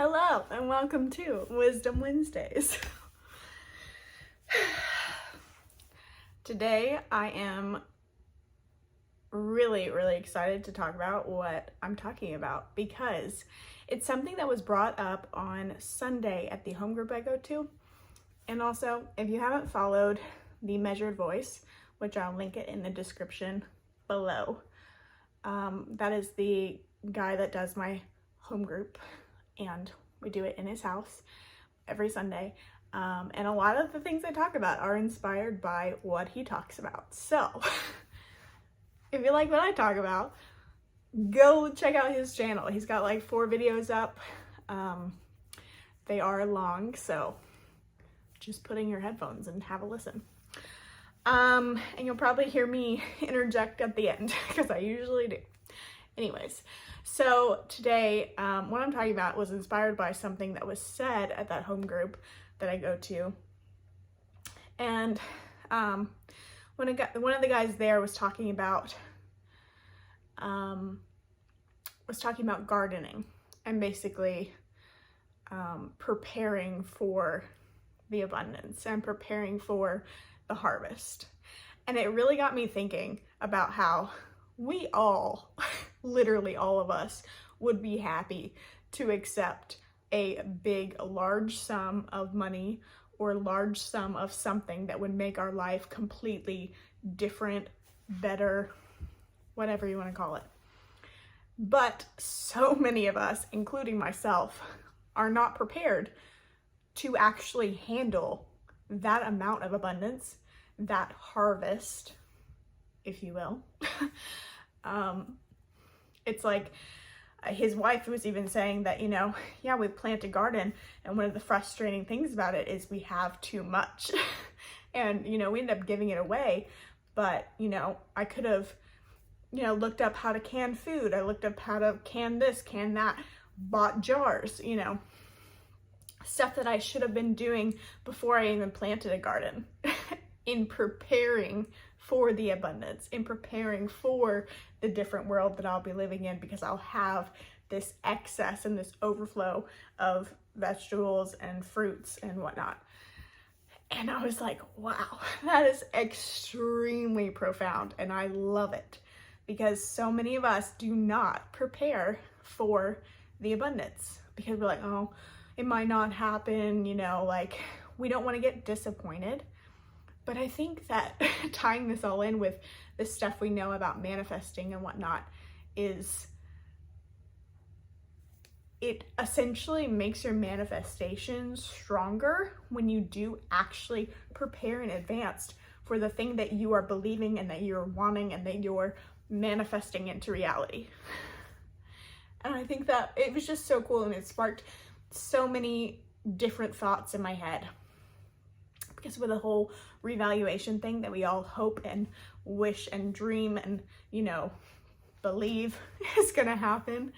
Hello and welcome to Wisdom Wednesdays. Today I am really excited to talk about what I'm talking about because it's something that was brought up on Sunday at the home group I go to. And also, if you haven't followed the Measured Voice, which I'll link it in the description below, that is the guy that does my home group, and we do it in his house every Sunday. And a lot of the things I talk about are inspired by what he talks about. So if you like what I talk about, go check out his channel. He's got like 4 videos up. They are long, so just put in your headphones and have a listen. And you'll probably hear me interject at the end because I usually do. Anyways, so today what I'm talking about was inspired by something that was said at that home group that I go to. And one of the guys there was talking about gardening and basically preparing for the abundance and preparing for the harvest. And it really got me thinking about how we all, literally all of us, would be happy to accept a large sum of money or large sum of something that would make our life completely different, better, whatever you want to call it. But so many of us, including myself, are not prepared to actually handle that amount of abundance, that harvest, if you will. It's like his wife was even saying that, yeah, we plant a garden, and one of the frustrating things about it is we have too much. And, we end up giving it away. But, I could have, looked up how to can food. I looked up how to can this, can that, bought jars, stuff that I should have been doing before I even planted a garden in preparing for the abundance, in preparing for the different world that I'll be living in, because I'll have this excess and this overflow of vegetables and fruits and whatnot. And I was like, wow, that is extremely profound, and I love it, because so many of us do not prepare for the abundance because we're like, oh, it might not happen, we don't want to get disappointed. But I think that tying this all in with the stuff we know about manifesting and whatnot is it essentially makes your manifestations stronger when you do actually prepare in advance for the thing that you are believing and that you're wanting and that you're manifesting into reality. And I think that it was just so cool, and it sparked so many different thoughts in my head. Because with the whole revaluation thing that we all hope and wish and dream and, believe is going to happen,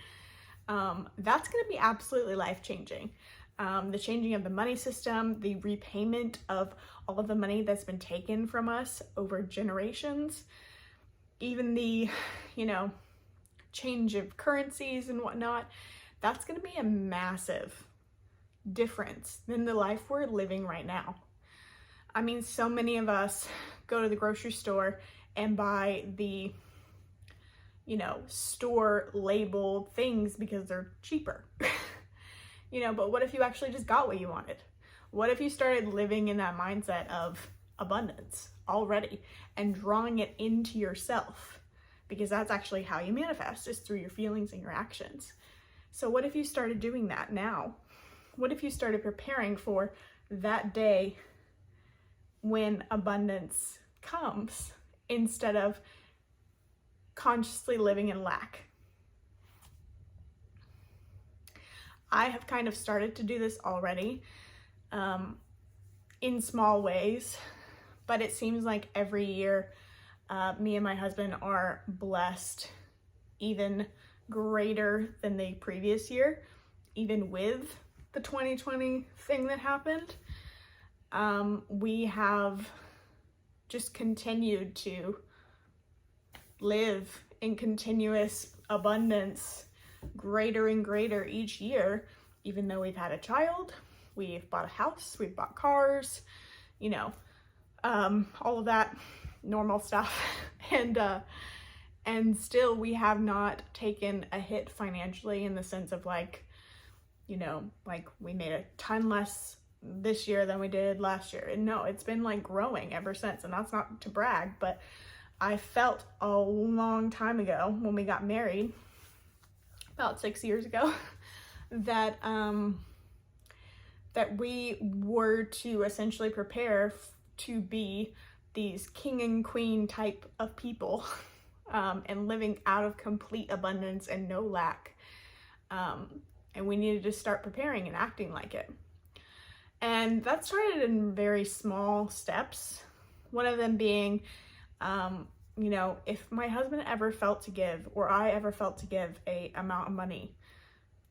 that's going to be absolutely life-changing. The changing of the money system, the repayment of all of the money that's been taken from us over generations, even the, change of currencies and whatnot, that's going to be a massive difference than the life we're living right now. I mean, so many of us go to the grocery store and buy the, store labeled things because they're cheaper. But what if you actually just got what you wanted? What if you started living in that mindset of abundance already and drawing it into yourself? Because that's actually how you manifest, is through your feelings and your actions. So what if you started doing that now? What if you started preparing for that day when abundance comes, instead of consciously living in lack? I have kind of started to do this already, in small ways, but it seems like every year me and my husband are blessed even greater than the previous year, even with the 2020 thing that happened. We have just continued to live in continuous abundance, greater and greater each year, even though we've had a child, we've bought a house, we've bought cars, you know, all of that normal stuff. And still we have not taken a hit financially in the sense of like, you know, like we made a ton less this year than we did last year. And no, it's been like growing ever since. And that's not to brag, but I felt a long time ago when we got married, about 6 years ago, that that we were to essentially prepare to be these king and queen type of people, and living out of complete abundance and no lack. And we needed to start preparing and acting like it. And that started in very small steps. One of them being, you know, if my husband ever felt to give, or I ever felt to give a amount of money,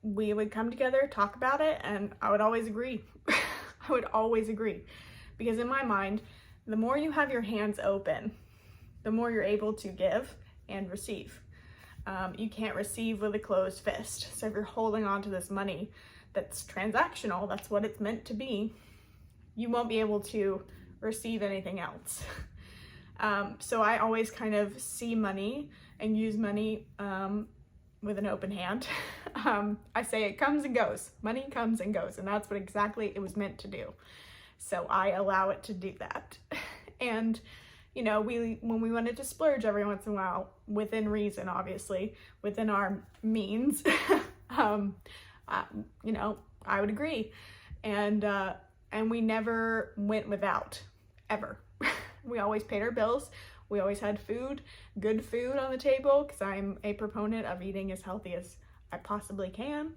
we would come together, talk about it, and I would always agree. I would always agree. Because in my mind, the more you have your hands open, the more you're able to give and receive. You can't receive with a closed fist. So if you're holding on to this money that's transactional, that's what it's meant to be, you won't be able to receive anything else. So I always kind of see money and use money with an open hand. I say it comes and goes. Money comes and goes, and that's what exactly it was meant to do. So I allow it to do that. And you know, when we wanted to splurge every once in a while, within reason, obviously, within our means, you know, I would agree. And we never went without, ever. We always paid our bills. We always had food, good food on the table, because I'm a proponent of eating as healthy as I possibly can.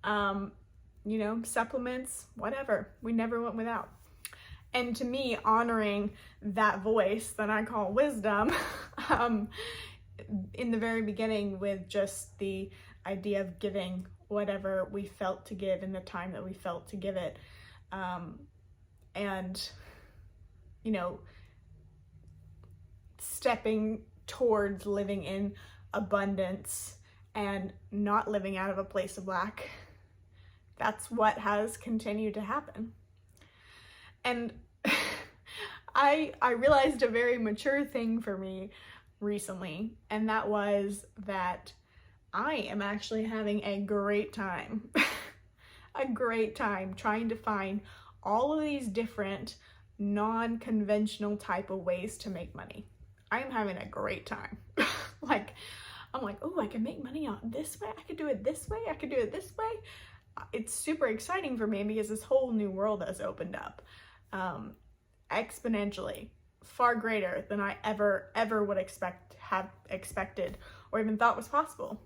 You know, supplements, whatever. We never went without. And to me, honoring that voice that I call wisdom, in the very beginning, with just the idea of giving whatever we felt to give in the time that we felt to give it. And, you know, stepping towards living in abundance and not living out of a place of lack. That's what has continued to happen. And I realized a very mature thing for me recently, and that was that I am actually having a great time, a great time trying to find all of these different non-conventional type of ways to make money. I am having a great time. I'm like, oh, I can make money on this way. I could do it this way. I could do it this way. It's super exciting for me because this whole new world has opened up. Exponentially, far greater than I ever would have expected or even thought was possible.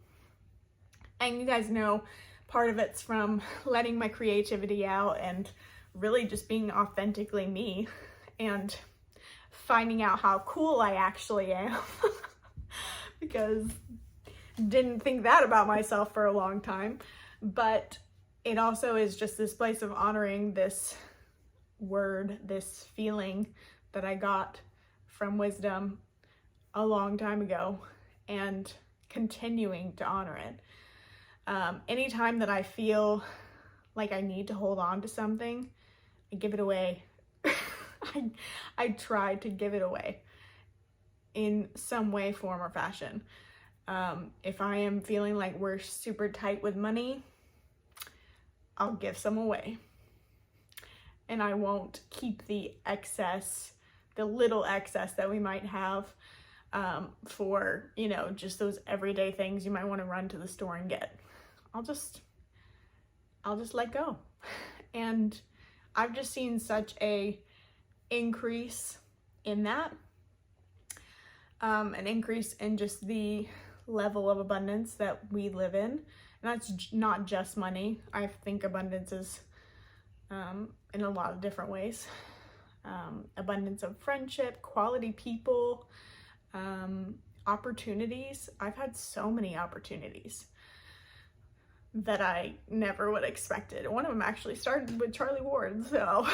And you guys know, part of it's from letting my creativity out and really just being authentically me and finding out how cool I actually am. Because didn't think that about myself for a long time. But it also is just this place of honoring this word, this feeling that I got from wisdom a long time ago, and continuing to honor it. Anytime that I feel like I need to hold on to something, I give it away. I try to give it away in some way, form, or fashion. If I am feeling like we're super tight with money, I'll give some away. And I won't keep the excess, the little excess that we might have for, you know, just those everyday things you might want to run to the store and get. I'll just let go. And I've just seen such a increase in that, an increase in just the level of abundance that we live in. And that's not just money. I think abundance is in a lot of different ways. Abundance of friendship, quality people, opportunities. I've had so many opportunities that I never would have expected. One of them actually started with Charlie Ward, so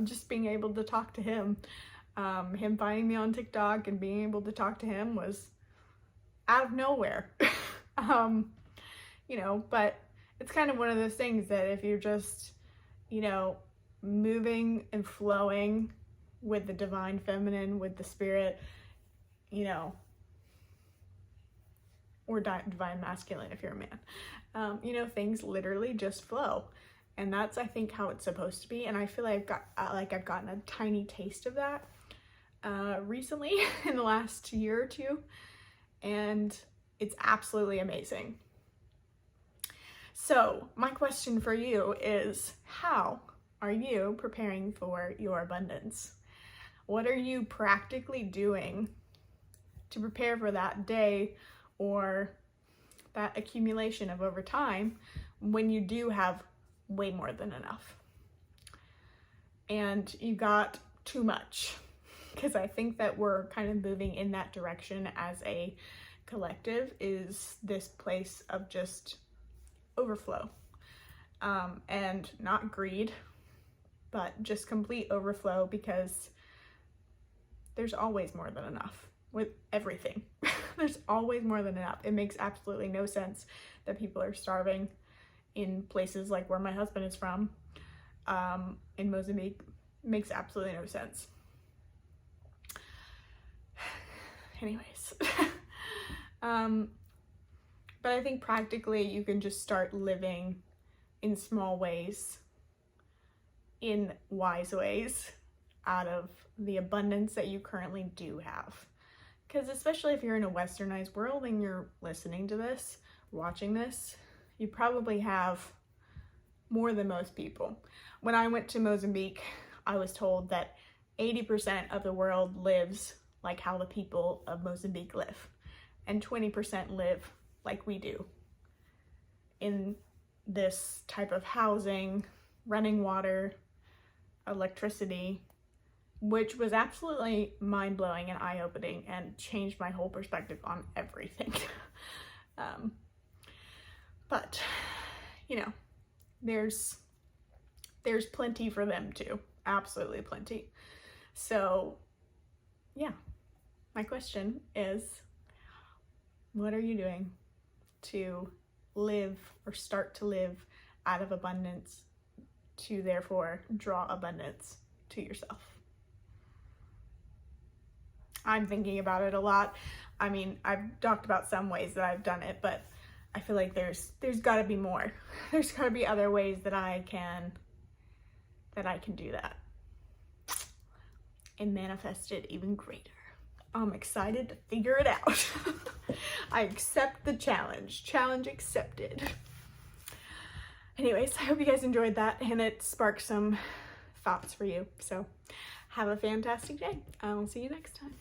just being able to talk to him, him finding me on TikTok and being able to talk to him was out of nowhere. You know, but it's kind of one of those things that if you're just, you know, moving and flowing with the divine feminine, with the spirit, you know, or divine masculine if you're a man, you know, things literally just flow. And that's, I think, how it's supposed to be. And I feel like I've gotten a tiny taste of that recently in the last year or two, and it's absolutely amazing. So my question for you is, how are you preparing for your abundance? What are you practically doing to prepare for that day or that accumulation of over time when you do have way more than enough and you got too much? Because I think that we're kind of moving in that direction as a collective, is this place of just overflow, and not greed, but just complete overflow, because there's always more than enough with everything. There's always more than enough. It makes absolutely no sense that people are starving in places like where my husband is from, in Mozambique. Makes absolutely no sense. Anyways, but I think practically you can just start living in small ways, in wise ways, out of the abundance that you currently do have. Because especially if you're in a westernized world and you're listening to this, watching this, you probably have more than most people. When I went to Mozambique, I was told that 80% of the world lives like how the people of Mozambique live, and 20% live like we do, in this type of housing, running water, electricity, which was absolutely mind-blowing and eye-opening and changed my whole perspective on everything. But, you know, there's plenty for them too. Absolutely plenty. So, yeah. My question is, what are you doing to live or start to live out of abundance, to therefore draw abundance to yourself? I'm thinking about it a lot. I mean, I've talked about some ways that I've done it, but I feel like there's got to be more. There's got to be other ways that I can do that and manifest it even greater. I'm excited to figure it out. I accept the challenge. Challenge accepted. Anyways, I hope you guys enjoyed that and it sparked some thoughts for you. So have a fantastic day. I will see you next time.